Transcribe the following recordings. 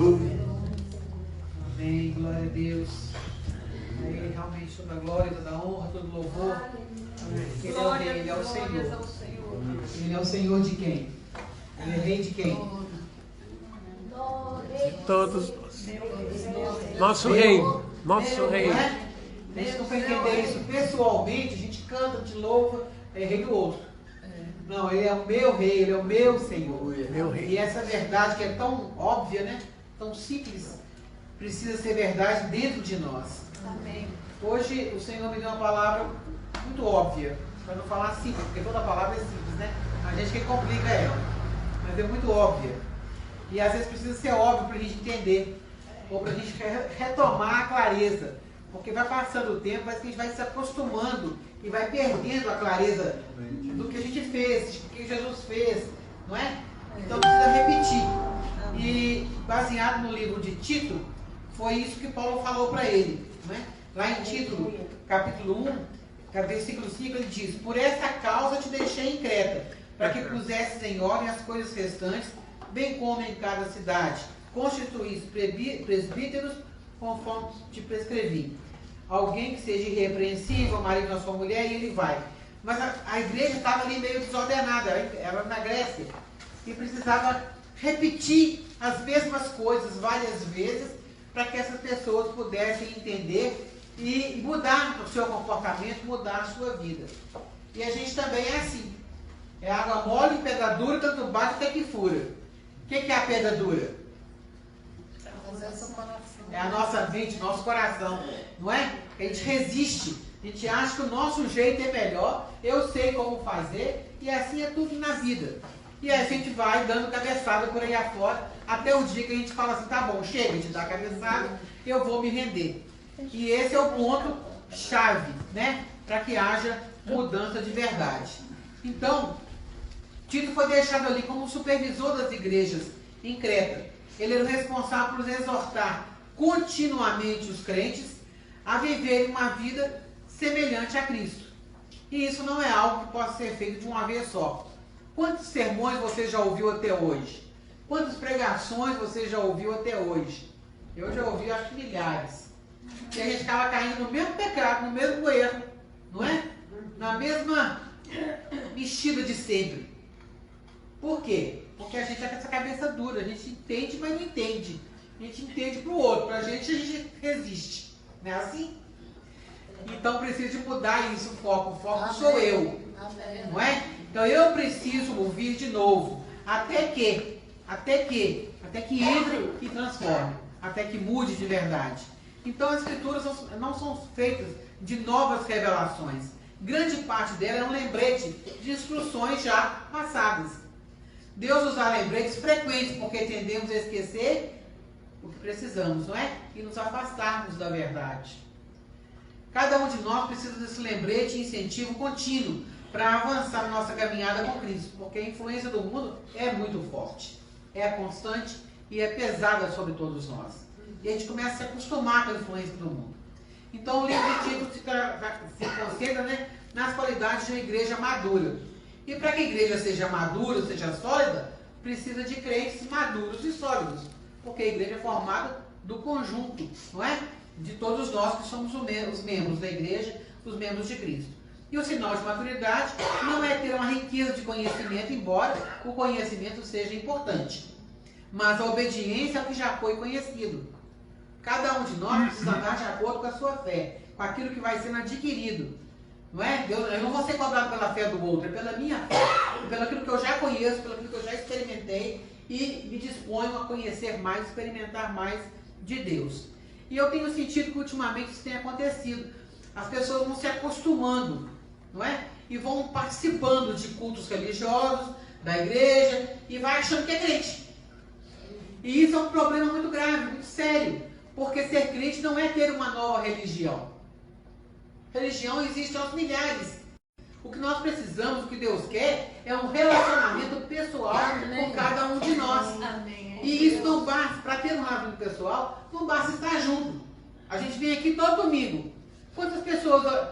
YouTube. Amém, glória a Deus. A Ele realmente toda a glória, toda a honra, todo o louvor. Ele é o Rei, Ele é o Senhor. Ele é o Senhor de quem? Ele é Rei de quem? De todos. Nosso Rei. Nosso Rei. A gente não vai entender isso pessoalmente, a gente canta, te louva, é Rei do outro. Não, Ele é o meu Rei, Ele é o meu Senhor. Meu Rei. E essa verdade que é tão óbvia, né? Tão simples, precisa ser verdade dentro de nós. Amém. Hoje o Senhor me deu uma palavra muito óbvia, para não falar simples, porque toda palavra é simples, né? A gente que complica ela, mas é muito óbvia. E às vezes precisa ser óbvio para a gente entender, ou para a gente retomar a clareza. Porque vai passando o tempo, parece que a gente vai se acostumando e vai perdendo a clareza do que a gente fez, do que Jesus fez, não é? Então precisa repetir. E baseado no livro de Tito, foi isso que Paulo falou para ele, não é? Lá em Tito, capítulo 1, versículo 5, ele diz: por essa causa te deixei em Creta, para que pusesses em ordem as coisas restantes, bem como em cada cidade constituísse presbíteros, conforme te prescrevi. Alguém que seja irrepreensível, marido da sua mulher, e ele vai. Mas a igreja estava ali meio desordenada, era na Grécia, e precisava repetir as mesmas coisas várias vezes, para que essas pessoas pudessem entender e mudar o seu comportamento, mudar a sua vida. E a gente também é assim. É água mole, pedra dura, tanto bate até que fura. O que é a pedra dura? É a nossa mente, nosso coração, não é? A gente resiste, a gente acha que o nosso jeito é melhor, eu sei como fazer, e assim é tudo na vida. E aí a gente vai dando cabeçada por aí afora, até o dia que a gente fala assim, tá bom, chega de dar cabeçada, eu vou me render. E esse é o ponto chave, né? Para que haja mudança de verdade. Então, Tito foi deixado ali como supervisor das igrejas em Creta. Ele era o responsável por exortar continuamente os crentes a viverem uma vida semelhante a Cristo. E isso não é algo que possa ser feito de uma vez só. Quantos sermões você já ouviu até hoje? Quantas pregações você já ouviu até hoje? Eu já ouvi, acho que milhares. E a gente acaba caindo no mesmo pecado, no mesmo erro, não é? Na mesma mexida de sempre. Por quê? Porque a gente está com essa cabeça dura, a gente entende, mas não entende. A gente entende para o outro, para a gente resiste. Não é assim? Então precisa de mudar isso, o foco sou eu. Não é? Então eu preciso ouvir de novo, até que entre e transforme, até que mude de verdade. Então as escrituras não são feitas de novas revelações. Grande parte dela é um lembrete de instruções já passadas. Deus nos dá lembretes frequentes, porque tendemos a esquecer o que precisamos, não é? E nos afastarmos da verdade. Cada um de nós precisa desse lembrete e incentivo contínuo para avançar na nossa caminhada com Cristo, porque a influência do mundo é muito forte, é constante e é pesada sobre todos nós. E a gente começa a se acostumar com a influência do mundo. Então o livro de Tito se concentra, né, nas qualidades de uma igreja madura. E para que a igreja seja madura, seja sólida, precisa de crentes maduros e sólidos, porque a igreja é formada do conjunto, não é? De todos nós que somos os membros da igreja, os membros de Cristo. E o sinal de maturidade não é ter uma riqueza de conhecimento, embora o conhecimento seja importante, mas a obediência ao que já foi conhecido. Cada um de nós precisa andar de acordo com a sua fé, com aquilo que vai sendo adquirido. Não é? Eu não vou ser cobrado pela fé do outro, é pela minha fé, pelo aquilo que eu já conheço, pelo aquilo que eu já experimentei e me disponho a conhecer mais, experimentar mais de Deus. E eu tenho sentido que ultimamente isso tem acontecido. As pessoas vão se acostumando, não é? E vão participando de cultos religiosos, da igreja, e vai achando que é crente. E isso é um problema muito grave, muito sério, porque ser crente não é ter uma nova religião. Religião existe aos milhares. O que nós precisamos, o que Deus quer, é um relacionamento pessoal com cada um de nós. Amém. E isso não basta, para ter um relacionamento pessoal, não basta estar junto. A gente vem aqui todo domingo. Quantas pessoas,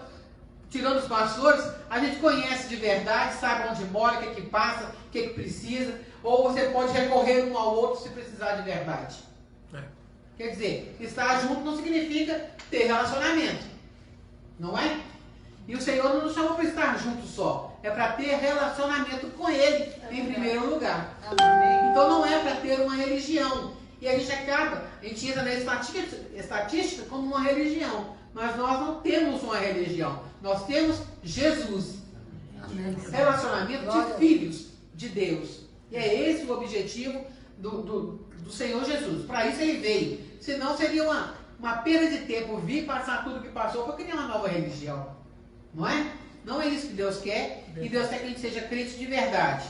tirando os pastores, a gente conhece de verdade, sabe onde mora, o que passa, o que precisa, ou você pode recorrer um ao outro se precisar de verdade. Quer dizer, estar junto não significa ter relacionamento. Não é? E o Senhor não nos chamou para estar junto só. É para ter relacionamento com Ele, em primeiro lugar. Então não é para ter uma religião. E a gente entra na estatística como uma religião. Mas nós não temos uma religião. Nós temos Jesus. Relacionamento de filhos de Deus. E é esse o objetivo do Senhor Jesus. Para isso Ele veio. Senão seria uma perda de tempo vir passar tudo que passou para criar uma nova religião. Não é? Não é isso que Deus quer. E Deus quer que a gente seja crente de verdade.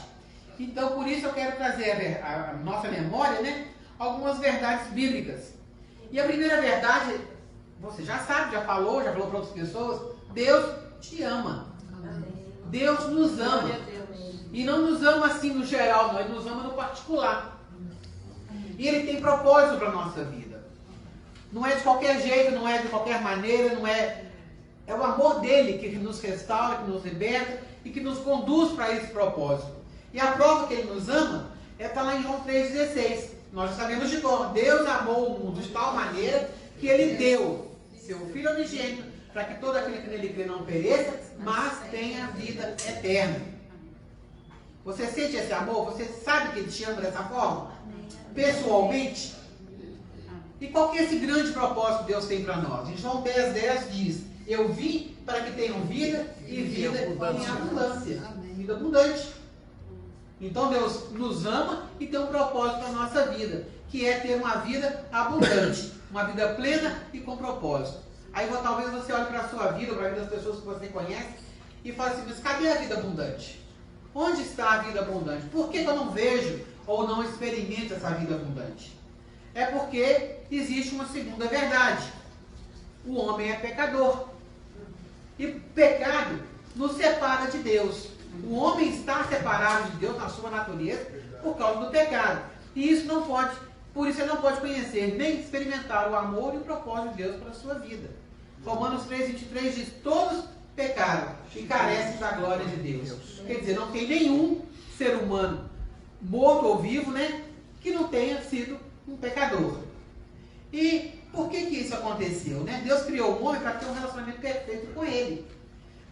Então, por isso eu quero trazer a nossa memória, né, algumas verdades bíblicas. E a primeira verdade, você já sabe, já falou para outras pessoas, Deus te ama. Deus nos ama. E não nos ama assim no geral, não. Ele nos ama no particular. E Ele tem propósito para a nossa vida. Não é de qualquer jeito, não é de qualquer maneira, não é... É o amor dele que nos restaura, que nos liberta e que nos conduz para esse propósito. E a prova que Ele nos ama está lá em João 3,16. Nós sabemos de cor. Deus amou o mundo de tal maneira que Ele deu seu Filho unigênito para que todo aquele que nele crê não pereça, mas tenha vida eterna. Você sente esse amor? Você sabe que Ele te ama dessa forma? Pessoalmente? E qual que é esse grande propósito que Deus tem para nós? Em João 10,10 diz: eu vim para que tenham vida e vida em abundância. Vida abundante. Então Deus nos ama e tem um propósito para a nossa vida, que é ter uma vida abundante, uma vida plena e com propósito. Aí talvez você olhe para a sua vida, para a vida das pessoas que você conhece, e fale assim: mas cadê a vida abundante? Onde está a vida abundante? Por que eu não vejo ou não experimento essa vida abundante? É porque existe uma segunda verdade. O homem é pecador. E pecado nos separa de Deus. O homem está separado de Deus na sua natureza por causa do pecado. E isso não pode, por isso ele não pode conhecer nem experimentar o amor e o propósito de Deus para a sua vida. Romanos 3,23 diz: todos pecaram e carecem da glória de Deus. Quer dizer, não tem nenhum ser humano, morto ou vivo, né, que não tenha sido um pecador. E por que isso aconteceu? Né? Deus criou o homem para ter um relacionamento perfeito com Ele.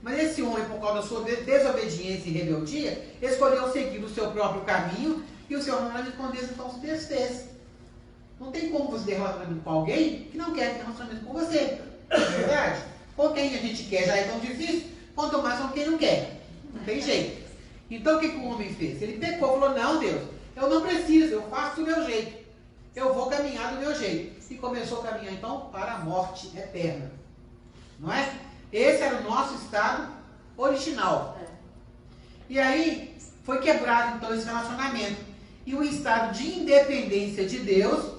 Mas esse homem, por causa da sua desobediência e rebeldia, escolheu seguir o seu próprio caminho e o seu relacionamento com Deus então se desfez. Não tem como você ter relacionamento com alguém que não quer ter relacionamento com você. Não é verdade? Com quem a gente quer já é tão difícil, quanto mais com quem não quer. Não tem jeito. Então o que o homem fez? Ele pecou, falou: não, Deus, eu não preciso, eu faço do meu jeito. Eu vou caminhar do meu jeito. E começou a caminhar então para a morte eterna. Não é? Esse era o nosso estado original. E aí foi quebrado então esse relacionamento. E o estado de independência de Deus,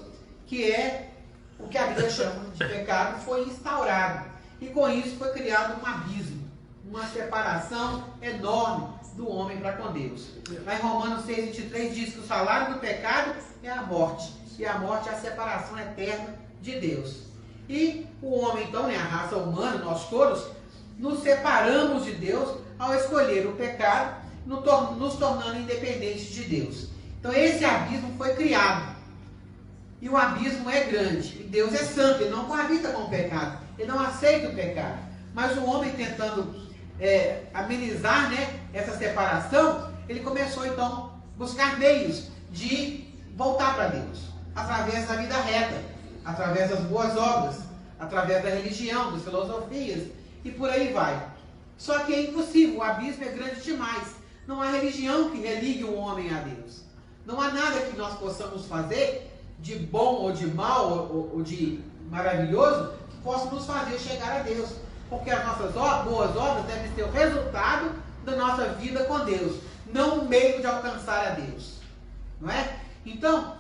que é o que a Bíblia chama de pecado, foi instaurado. E com isso foi criado um abismo, uma separação enorme do homem para com Deus. Lá em Romanos 6,23 diz que o salário do pecado é a morte. E a morte é a separação eterna de Deus. E o homem, então, né, a raça humana, nós todos, nos separamos de Deus ao escolher o pecado, nos tornando independentes de Deus. Então esse abismo foi criado. E o abismo é grande. E Deus é santo, Ele não coabita com o pecado. Ele não aceita o pecado. Mas o homem, tentando amenizar, né, essa separação, ele começou então a buscar meios de voltar para Deus. Através da vida reta, através das boas obras, através da religião, das filosofias, e por aí vai. Só que é impossível, o abismo é grande demais. Não há religião que religue o homem a Deus. Não há nada que nós possamos fazer, de bom ou de mal, ou de maravilhoso, que possa nos fazer chegar a Deus. Porque as nossas boas obras devem ser o resultado da nossa vida com Deus, não um meio de alcançar a Deus. Não é? Então,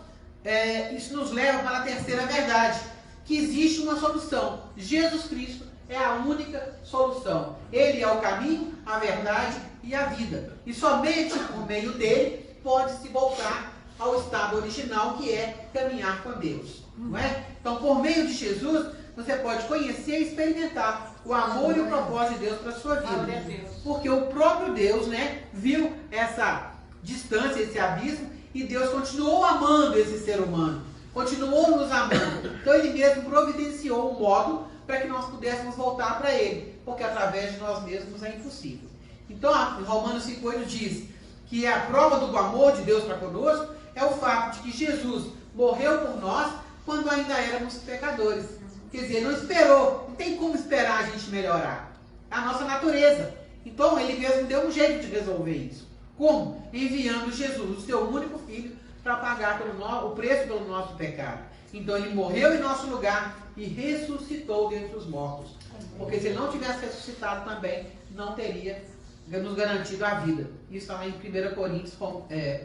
isso nos leva para a terceira verdade, que existe uma solução. Jesus Cristo é a única solução. Ele é o caminho, a verdade e a vida. E somente por meio dele pode-se voltar ao estado original, que é caminhar com Deus. Não é? Então, por meio de Jesus, você pode conhecer e experimentar o amor e o propósito de Deus para a sua vida. Porque o próprio Deus, né, viu essa distância, esse abismo, e Deus continuou amando esse ser humano. continuou nos amando. Então ele mesmo providenciou um modo para que nós pudéssemos voltar para ele, porque através de nós mesmos é impossível. Então, Romanos 5,8 diz que a prova do amor de Deus para conosco é o fato de que Jesus morreu por nós quando ainda éramos pecadores. Quer dizer, não esperou, não tem como esperar a gente melhorar. É a nossa natureza. Então, ele mesmo deu um jeito de resolver isso. Como? Enviando Jesus, o seu único filho, para pagar o preço pelo nosso pecado. Então, ele morreu em nosso lugar e ressuscitou dentre os mortos. Porque se ele não tivesse ressuscitado também, não teria nos garantido a vida. Isso está lá em 1 Coríntios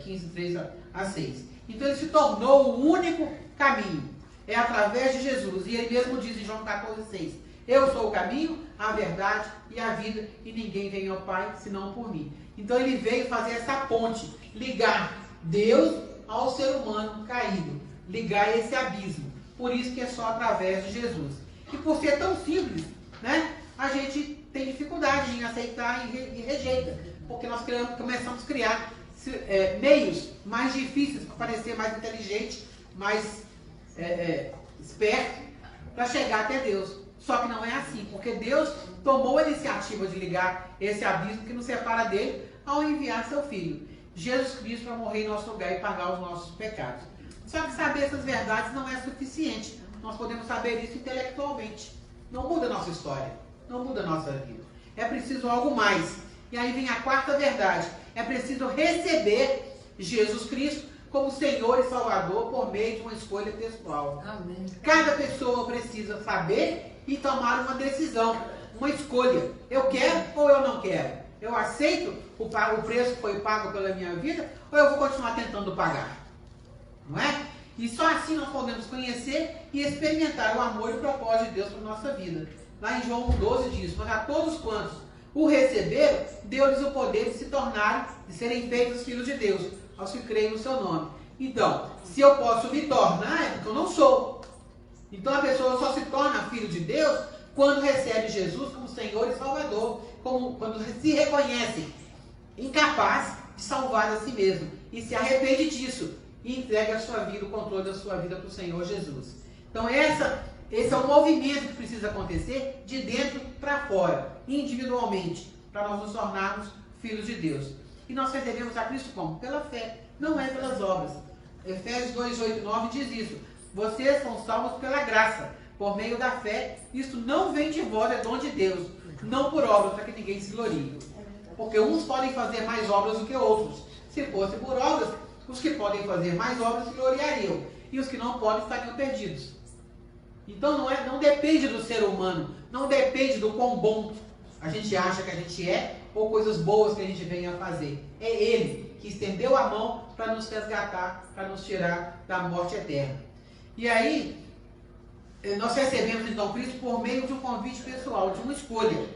15, 3 a 6. Então, ele se tornou o único caminho. É através de Jesus. E ele mesmo diz em João 14, 6. Eu sou o caminho, a verdade e a vida, e ninguém vem ao Pai senão por mim. Então ele veio fazer essa ponte, ligar Deus ao ser humano caído, ligar esse abismo. Por isso que é só através de Jesus. E por ser tão simples, né, a gente tem dificuldade em aceitar e rejeita, porque nós começamos a criar meios mais difíceis para parecer mais inteligente, mais esperto, para chegar até Deus. Só que não é assim, porque Deus tomou a iniciativa de ligar esse abismo que nos separa dele ao enviar seu Filho, Jesus Cristo, para morrer em nosso lugar e pagar os nossos pecados. Só que saber essas verdades não é suficiente. Nós podemos saber isso intelectualmente. Não muda a nossa história, não muda a nossa vida. É preciso algo mais. E aí vem a quarta verdade. É preciso receber Jesus Cristo como Senhor e Salvador por meio de uma escolha pessoal. Amém. Cada pessoa precisa saber e tomar uma decisão, uma escolha. Eu quero ou eu não quero? Eu aceito o preço que foi pago pela minha vida ou eu vou continuar tentando pagar? Não é? E só assim nós podemos conhecer e experimentar o amor e o propósito de Deus para a nossa vida. Lá em João 12 diz: mas a todos quantos o receberam, deu-lhes o poder de se tornarem, de serem feitos filhos de Deus, aos que creem no seu nome. Então, se eu posso me tornar, é porque eu não sou. Então a pessoa só se torna filho de Deus quando recebe Jesus como Senhor e Salvador, quando se reconhece incapaz de salvar a si mesmo e se arrepende disso e entrega a sua vida, o controle da sua vida para o Senhor Jesus. Então esse é um movimento que precisa acontecer de dentro para fora, individualmente, para nós nos tornarmos filhos de Deus. E nós recebemos a Cristo como? Pela fé, não é pelas obras. Efésios 2, 8 e 9 diz isso. Vocês são salvos pela graça, por meio da fé. Isso não vem de vós, é dom de Deus, não por obras, para que ninguém se glorie. Porque uns podem fazer mais obras do que outros. Se fosse por obras, os que podem fazer mais obras se gloriariam, e os que não podem estariam perdidos. Então não depende do ser humano, não depende do quão bom a gente acha que a gente é, ou coisas boas que a gente venha a fazer. É Ele que estendeu a mão para nos resgatar, para nos tirar da morte eterna. E aí, nós recebemos então Cristo por meio de um convite pessoal, de uma escolha.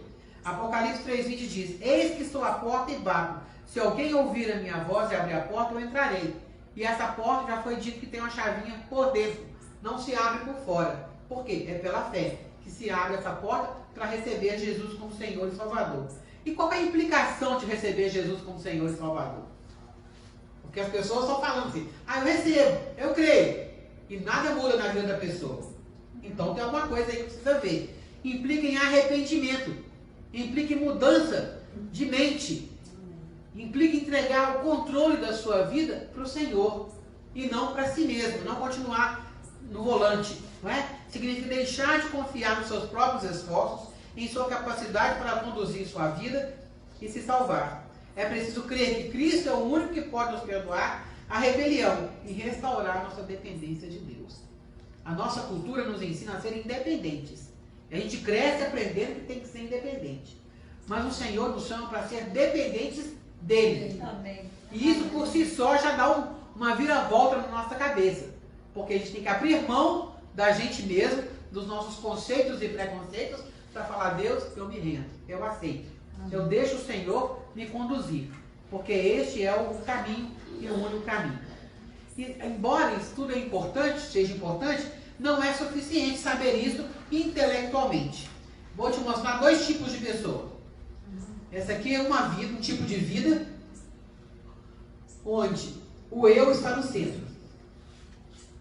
Apocalipse 3,20 diz: eis que estou à porta e bato. Se alguém ouvir a minha voz e abrir a porta, eu entrarei. E essa porta já foi dito que tem uma chavinha por dentro, não se abre por fora. Por quê? É pela fé que se abre essa porta para receber Jesus como Senhor e Salvador. E qual é a implicação de receber Jesus como Senhor e Salvador? Porque as pessoas estão falando assim: eu recebo, eu creio. E nada muda na vida da pessoa. Então tem alguma coisa aí que precisa ver. Implica em arrependimento. Implica em mudança de mente. Implica em entregar o controle da sua vida para o Senhor. E não para si mesmo. Não continuar no volante. Não é? Significa deixar de confiar nos seus próprios esforços, em sua capacidade para conduzir sua vida e se salvar. É preciso crer que Cristo é o único que pode nos perdoar a rebelião e restaurar nossa dependência de Deus. A nossa cultura nos ensina a ser independentes. A gente cresce aprendendo que tem que ser independente. Mas o Senhor nos chama para ser dependentes dele. Amém. E isso por si só já dá uma viravolta na nossa cabeça. Porque a gente tem que abrir mão da gente mesmo, dos nossos conceitos e preconceitos, para falar: Deus, eu me rendo, eu aceito. Eu deixo o Senhor me conduzir. Porque este é o caminho e o único caminho. E, embora isso tudo seja importante, não é suficiente saber isso intelectualmente. Vou te mostrar dois tipos de pessoa. Essa aqui é uma vida, um tipo de vida onde o eu está no centro.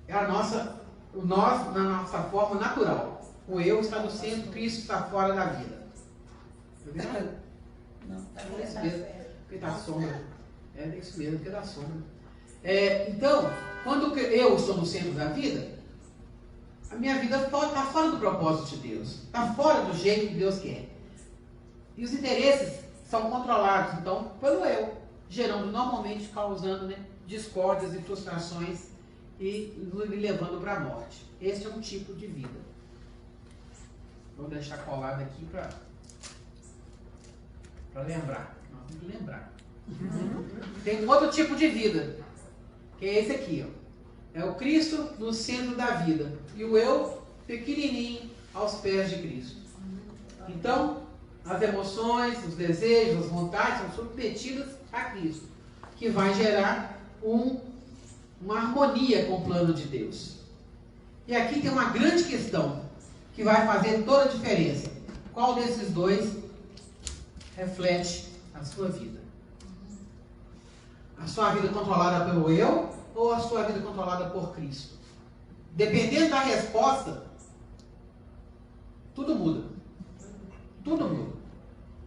é nós na nossa forma natural. O eu está no centro, Cristo está fora da vida. Tá vendo? Não, tá É isso vendo? mesmo, porque dá sombra. É isso mesmo, porque dá sombra. Então, quando eu estou no centro da vida, a minha vida está fora do propósito de Deus. Está fora do jeito que Deus quer. E os interesses são controlados, então, pelo eu, gerando normalmente, causando, né, discórdias e frustrações e me levando para a morte. Esse é um tipo de vida. Vou deixar colado aqui para lembrar. Nós temos que lembrar. Tem um outro tipo de vida, que é esse aqui, ó. É o Cristo no centro da vida e o eu pequenininho aos pés de Cristo. Então, as emoções, os desejos, as vontades são submetidas a Cristo, que vai gerar uma harmonia com o plano de Deus. E aqui tem uma grande questão que vai fazer toda a diferença. Qual desses dois reflete a sua vida? A sua vida controlada pelo eu ou a sua vida controlada por Cristo? Dependendo da resposta, tudo muda. Tudo muda.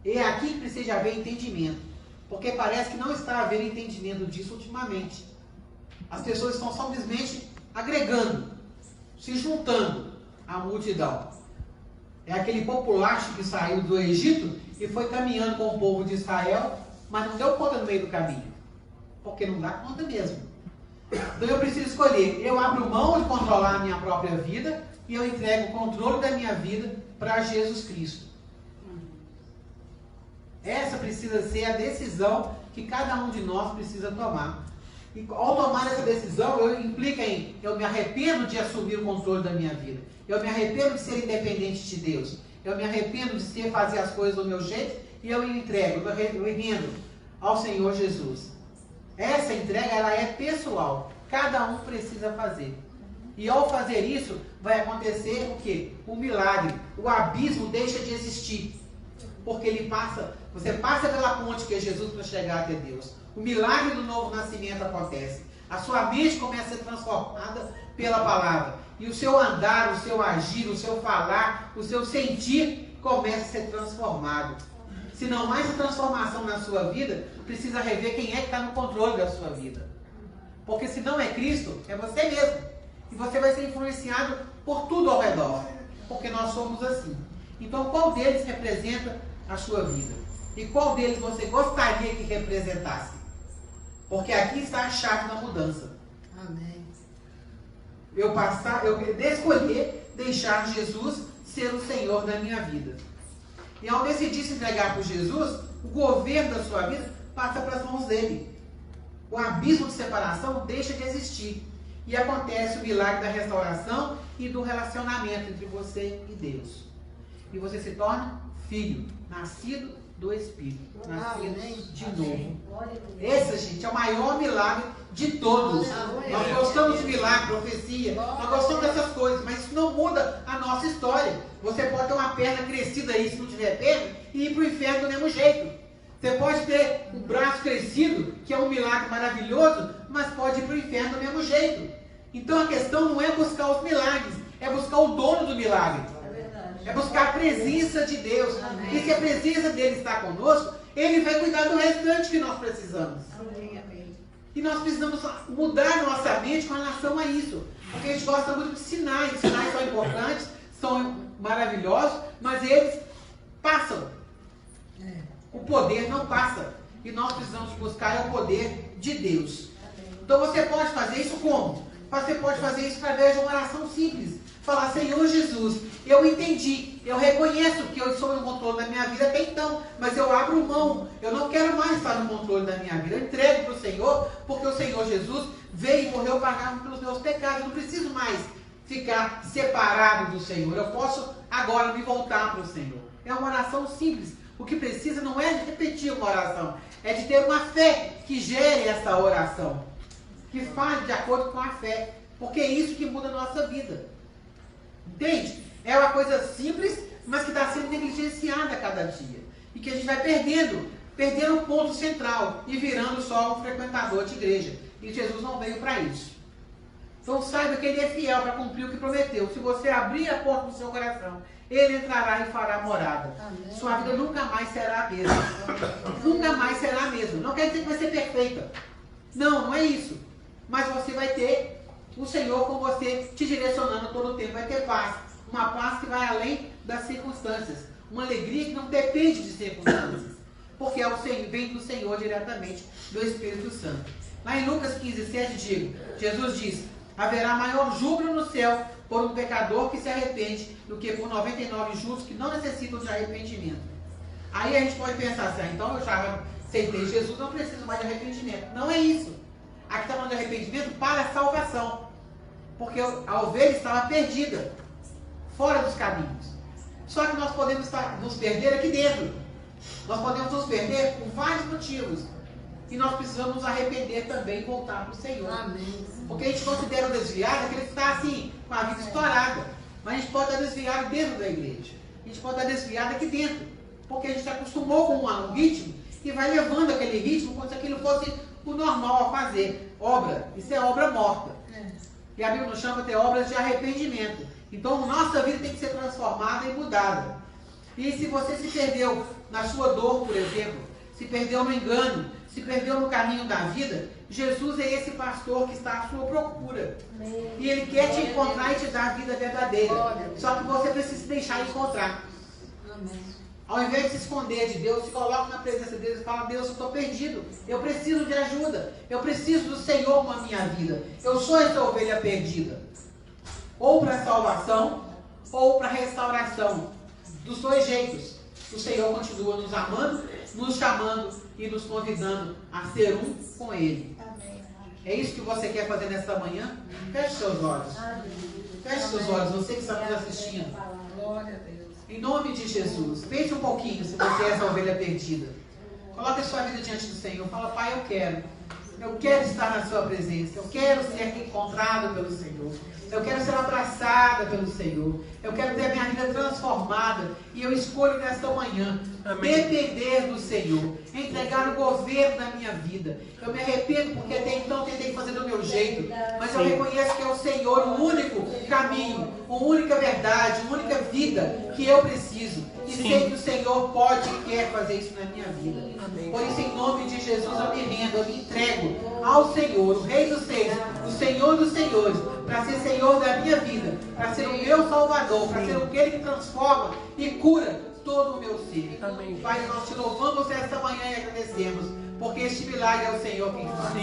E é aqui que precisa haver entendimento. Porque parece que não está havendo entendimento disso ultimamente. As pessoas estão simplesmente agregando, se juntando à multidão. É aquele populacho que saiu do Egito e foi caminhando com o povo de Israel, mas não deu conta no meio do caminho. Porque não dá conta mesmo. Então eu preciso escolher. Eu abro mão de controlar a minha própria vida e eu entrego o controle da minha vida para Jesus Cristo. Essa precisa ser a decisão que cada um de nós precisa tomar. E ao tomar essa decisão, implica em eu me arrependo de assumir o controle da minha vida. Eu me arrependo de ser independente de Deus. Eu me arrependo de fazer as coisas do meu jeito e eu entrego, eu rendo ao Senhor Jesus. Essa entrega, ela é pessoal. Cada um precisa fazer. E ao fazer isso, vai acontecer o quê? Um milagre. O abismo deixa de existir. Porque você passa pela ponte que é Jesus para chegar até Deus. O milagre do novo nascimento acontece. A sua mente começa a ser transformada pela palavra. E o seu andar, o seu agir, o seu falar, o seu sentir começa a ser transformado. Se não há essa transformação na sua vida, precisa rever quem é que está no controle da sua vida. Porque se não é Cristo, é você mesmo. E você vai ser influenciado por tudo ao redor. Porque nós somos assim. Então, qual deles representa a sua vida? E qual deles você gostaria que representasse? Porque aqui está a chave da mudança. Amém. Eu escolher deixar Jesus ser o Senhor da minha vida. E ao decidir se entregar por Jesus, o governo da sua vida passa para as mãos dele. O abismo de separação deixa de existir. E acontece o milagre da restauração e do relacionamento entre você e Deus. E você se torna filho, nascido do Espírito, nascido de novo. Esse, gente, é o maior milagre de todos. Nós gostamos de milagre, profecia, nós gostamos dessas coisas, mas isso não muda a nossa história. Você pode ter uma perna crescida aí, se não tiver perna, e ir para o inferno do mesmo jeito. Você pode ter um braço crescido, que é um milagre maravilhoso, mas pode ir para o inferno do mesmo jeito. Então a questão não é buscar os milagres, é buscar o dono do milagre. É buscar a presença de Deus. Amém. E se a presença dele está conosco, ele vai cuidar do restante que nós precisamos. Amém. E nós precisamos mudar nossa mente com relação a isso. Porque a gente gosta muito de sinais. Os sinais são importantes, são maravilhosos, mas eles passam. O poder não passa. E nós precisamos buscar o poder de Deus. Então você pode fazer isso como? Você pode fazer isso através de uma oração simples. Falar, Senhor Jesus, eu entendi, eu reconheço que eu sou no controle da minha vida até então, mas eu abro mão, eu não quero mais estar no controle da minha vida, eu entrego para o Senhor, porque o Senhor Jesus veio e morreu pagar pelos meus pecados, eu não preciso mais ficar separado do Senhor, eu posso agora me voltar para o Senhor. É uma oração simples, o que precisa não é de repetir uma oração, é de ter uma fé que gere essa oração, que fale de acordo com a fé, porque é isso que muda a nossa vida. Entende? É uma coisa simples, mas que está sendo negligenciada a cada dia. E que a gente vai perdendo o ponto central e virando só um frequentador de igreja. E Jesus não veio para isso. Então saiba que Ele é fiel para cumprir o que prometeu. Se você abrir a porta do seu coração, Ele entrará e fará morada. Amém. Sua vida nunca mais será a mesma. Nunca mais será a mesma. Não quer dizer que vai ser perfeita. Não, não é isso. Mas você vai ter o Senhor com você te direcionando todo o tempo. Vai ter paz. Uma paz que vai além das circunstâncias. Uma alegria que não depende de circunstâncias. Porque é o Senhor, vem do Senhor diretamente, do Espírito Santo. Lá em Lucas 15:7 Jesus diz: haverá maior júbilo no céu por um pecador que se arrepende do que por 99 justos que não necessitam de arrependimento. Aí a gente pode pensar assim, então eu já aceitei Jesus, não preciso mais de arrependimento. Não é isso. Aqui está falando de arrependimento para a salvação. Porque a ovelha estava perdida, fora dos caminhos. Só que nós podemos nos perder aqui dentro. Nós podemos nos perder por vários motivos. E nós precisamos nos arrepender também e voltar para o Senhor. Amém. Porque a gente considera o desviado aquele que está assim, com a vida estourada. Mas a gente pode estar desviado dentro da igreja. A gente pode estar desviado aqui dentro. Porque a gente se acostumou com um ritmo e vai levando aquele ritmo como se aquilo fosse o normal a fazer. Obra. Isso é obra morta. E a Bíblia nos chama de obras de arrependimento. Então, nossa vida tem que ser transformada e mudada. E se você se perdeu na sua dor, por exemplo, se perdeu no engano, se perdeu no caminho da vida, Jesus é esse pastor que está à sua procura. E Ele quer te encontrar e te dar a vida verdadeira. Só que você precisa se deixar encontrar. Ao invés de se esconder de Deus, se coloca na presença de Deus e fala: Deus, eu estou perdido, eu preciso de ajuda, eu preciso do Senhor com a minha vida, eu sou essa ovelha perdida. Ou para salvação, ou para restauração. Dos dois jeitos, o Senhor continua nos amando, nos chamando e nos convidando a ser um com Ele. É isso que você quer fazer nesta manhã? Feche seus olhos. Feche seus olhos, você que está nos assistindo. Glória a Deus. Em nome de Jesus, pense um pouquinho se você é essa ovelha perdida. Coloque a sua vida diante do Senhor. Fala: Pai, eu quero estar na sua presença. Eu quero ser encontrado pelo Senhor. Eu quero ser abraçada pelo Senhor. Eu quero ter a minha vida transformada. E eu escolho nesta manhã depender do Senhor. Entregar o governo da minha vida. Eu me arrependo porque até então tentei fazer do meu jeito. Mas eu reconheço que é o Senhor o único caminho, a única verdade, a única vida que eu preciso. E sei que o Senhor pode e quer fazer isso na minha vida. Por isso, em nome de Jesus, eu me rendo, eu me entrego ao Senhor, o Rei dos Reis, o Senhor dos Senhores, para ser Senhor da minha vida, para ser o meu Salvador, para ser aquele que transforma e cura todo o meu ser. Pai, nós te louvamos esta manhã e agradecemos, porque este milagre é o Senhor quem faz.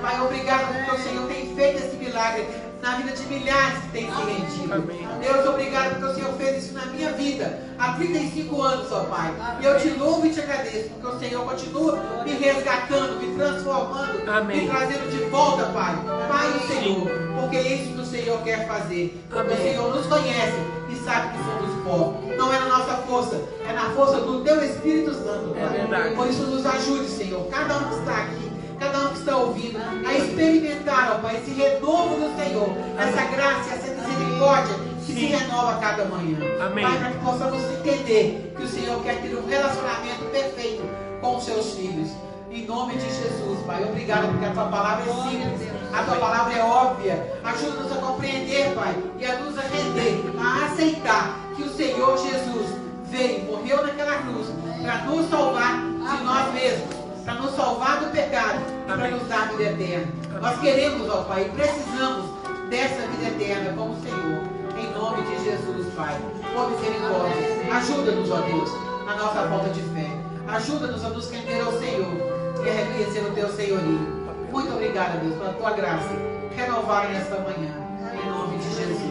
Pai, obrigado porque o Senhor tem feito esse milagre na vida de milhares que têm se rendido. Deus, obrigado porque o Senhor fez isso na minha vida há 35 anos, ó Pai. E eu te louvo e te agradeço, porque o Senhor continua me resgatando, me transformando, me trazendo de volta, Pai. Pai do Senhor, porque é isso que o Senhor quer fazer. Porque o Senhor nos conhece e sabe que somos pó. Não é na nossa força, é na força do Teu Espírito Santo, Pai. É verdade. Por isso nos ajude, Senhor, cada um que está aqui, cada um que está ouvindo, a experimentar, ó Pai, esse renovo do Senhor, essa graça, essa misericórdia que se renova a cada manhã. Amém. Pai, para que possamos entender que o Senhor quer ter um relacionamento perfeito com os seus filhos. Em nome de Jesus, Pai, obrigado porque a Tua palavra é simples, a Tua palavra é óbvia. Ajuda-nos a compreender, Pai, e a nos render, a aceitar que o Senhor Jesus veio, morreu naquela cruz para nos salvar de nós mesmos, para nos salvar do pecado e para nos dar vida eterna. Nós queremos, ó Pai, e precisamos dessa vida eterna com o Senhor. Em nome de Jesus, Pai, por misericórdia, ajuda-nos, ó Deus, na nossa falta de fé. Ajuda-nos a nos render ao Senhor e a reconhecer o Teu senhorio. Muito obrigada, Deus, pela Tua graça renovada nesta manhã. Em nome de Jesus.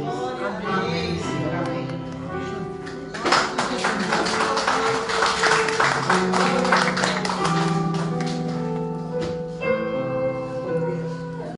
Amém.